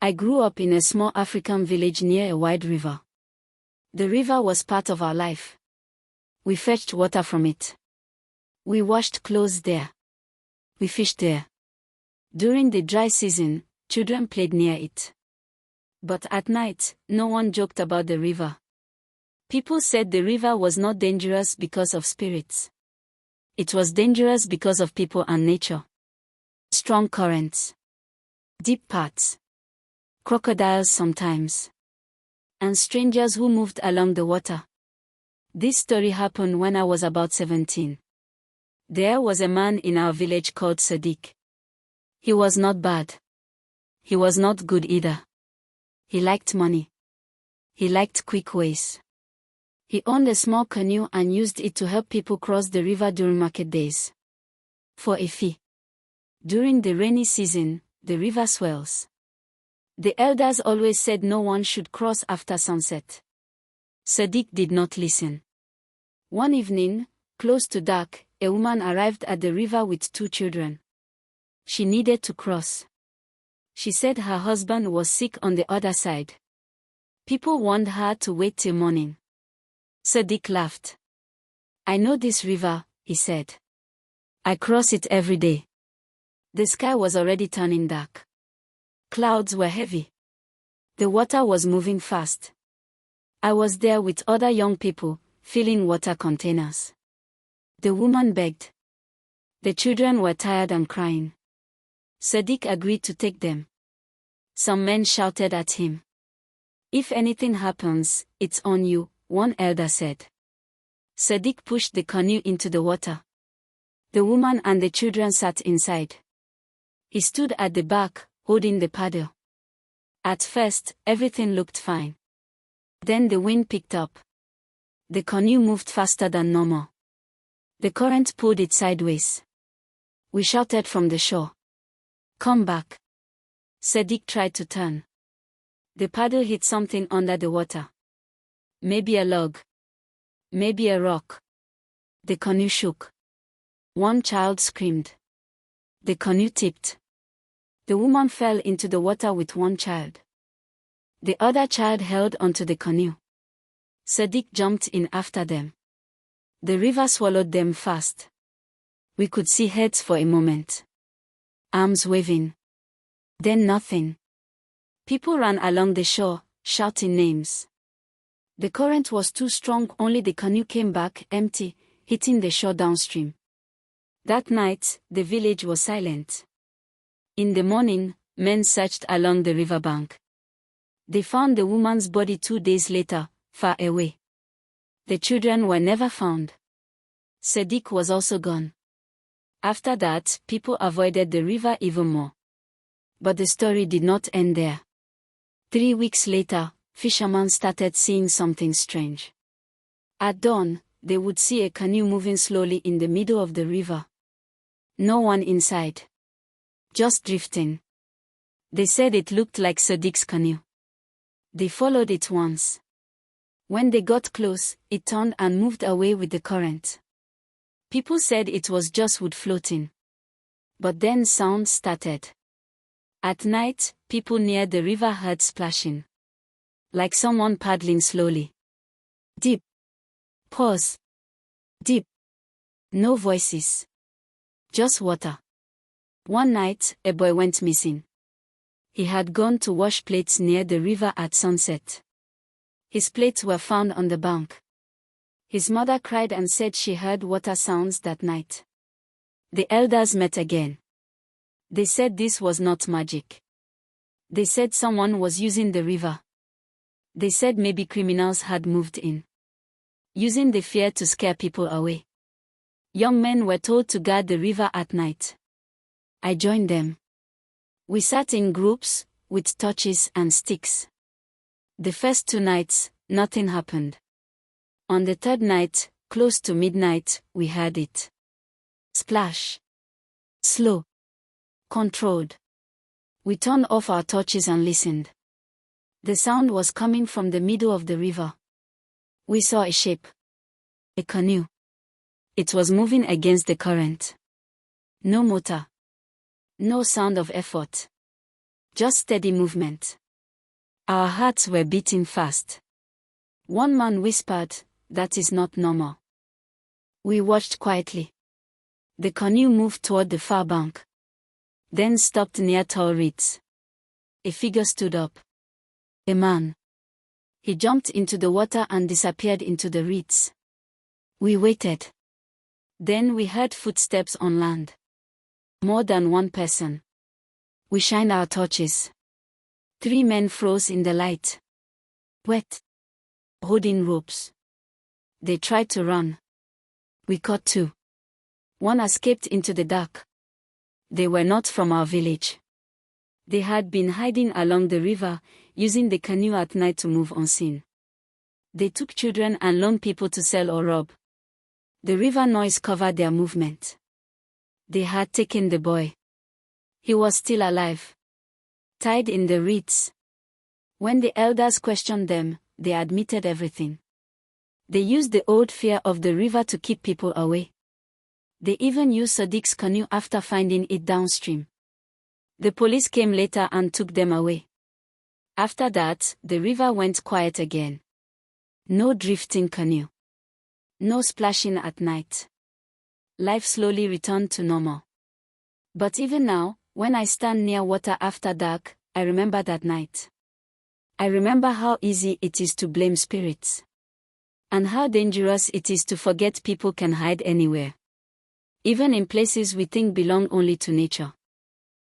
I grew up in a small African village near a wide river. The river was part of our life. We fetched water from it. We washed clothes there. We fished there. During the dry season, children played near it. But at night, no one joked about the river. People said the river was not dangerous because of spirits. It was dangerous because of people and nature. Strong currents. Deep paths. Crocodiles sometimes. And strangers who moved along the water. This story happened when I was about 17. There was a man in our village called Sadiq. He was not bad. He was not good either. He liked money. He liked quick ways. He owned a small canoe and used it to help people cross the river during market days. For a fee. During the rainy season, the river swells. The elders always said no one should cross after sunset. Sadiq did not listen. One evening, close to dark, a woman arrived at the river with 2 children. She needed to cross. She said her husband was sick on the other side. People warned her to wait till morning. Sadiq laughed. I know this river, he said. I cross it every day. The sky was already turning dark. Clouds were heavy. The water was moving fast. I was there with other young people, filling water containers. The woman begged. The children were tired and crying. Sadiq agreed to take them. Some men shouted at him. If anything happens, it's on you, one elder said. Sadiq pushed the canoe into the water. The woman and the children sat inside. He stood at the back, holding the paddle. At first, everything looked fine. Then the wind picked up. The canoe moved faster than normal. The current pulled it sideways. We shouted from the shore. Come back. Sadiq tried to turn. The paddle hit something under the water. Maybe a log. Maybe a rock. The canoe shook. One child screamed. The canoe tipped. The woman fell into the water with one child. The other child held onto the canoe. Sadiq jumped in after them. The river swallowed them fast. We could see heads for a moment. Arms waving. Then nothing. People ran along the shore, shouting names. The current was too strong, only the canoe came back empty, hitting the shore downstream. That night, the village was silent. In the morning, men searched along the riverbank. They found the woman's body 2 days later, far away. The children were never found. Sadiq was also gone. After that, people avoided the river even more. But the story did not end there. 3 weeks later, fishermen started seeing something strange. At dawn, they would see a canoe moving slowly in the middle of the river. No one inside. Just drifting. They said it looked like Sadiq's canoe. They followed it once. When they got close, it turned and moved away with the current. People said it was just wood floating. But then sounds started. At night, people near the river heard splashing. Like someone paddling slowly. Deep. Pause. Deep. No voices. Just water. One night, a boy went missing. He had gone to wash plates near the river at sunset. His plates were found on the bank. His mother cried and said she heard water sounds that night. The elders met again. They said this was not magic. They said someone was using the river. They said maybe criminals had moved in, using the fear to scare people away. Young men were told to guard the river at night. I joined them. We sat in groups, with torches and sticks. The first 2 nights, nothing happened. On the 3rd night, close to midnight, we heard it. Splash. Slow. Controlled. We turned off our torches and listened. The sound was coming from the middle of the river. We saw a shape. A canoe. It was moving against the current. No motor. No sound of effort. Just steady movement. Our hearts were beating fast. One man whispered, "That is not normal." We watched quietly. The canoe moved toward the far bank, then stopped near tall reeds. A figure stood up. A man. He jumped into the water and disappeared into the reeds. We waited. Then we heard footsteps on land. More than one person. We shined our torches. 3 men froze in the light. Wet. Holding ropes. They tried to run. We caught 2. One escaped into the dark. They were not from our village. They had been hiding along the river, using the canoe at night to move unseen. They took children and lone people to sell or rob. The river noise covered their movement. They had taken the boy. He was still alive, tied in the reeds. When the elders questioned them, they admitted everything. They used the old fear of the river to keep people away. They even used Sadiq's canoe after finding it downstream. The police came later and took them away. After that, the river went quiet again. No drifting canoe. No splashing at night. Life slowly returned to normal. But even now, when I stand near water after dark, I remember that night. I remember how easy it is to blame spirits. And how dangerous it is to forget people can hide anywhere. Even in places we think belong only to nature.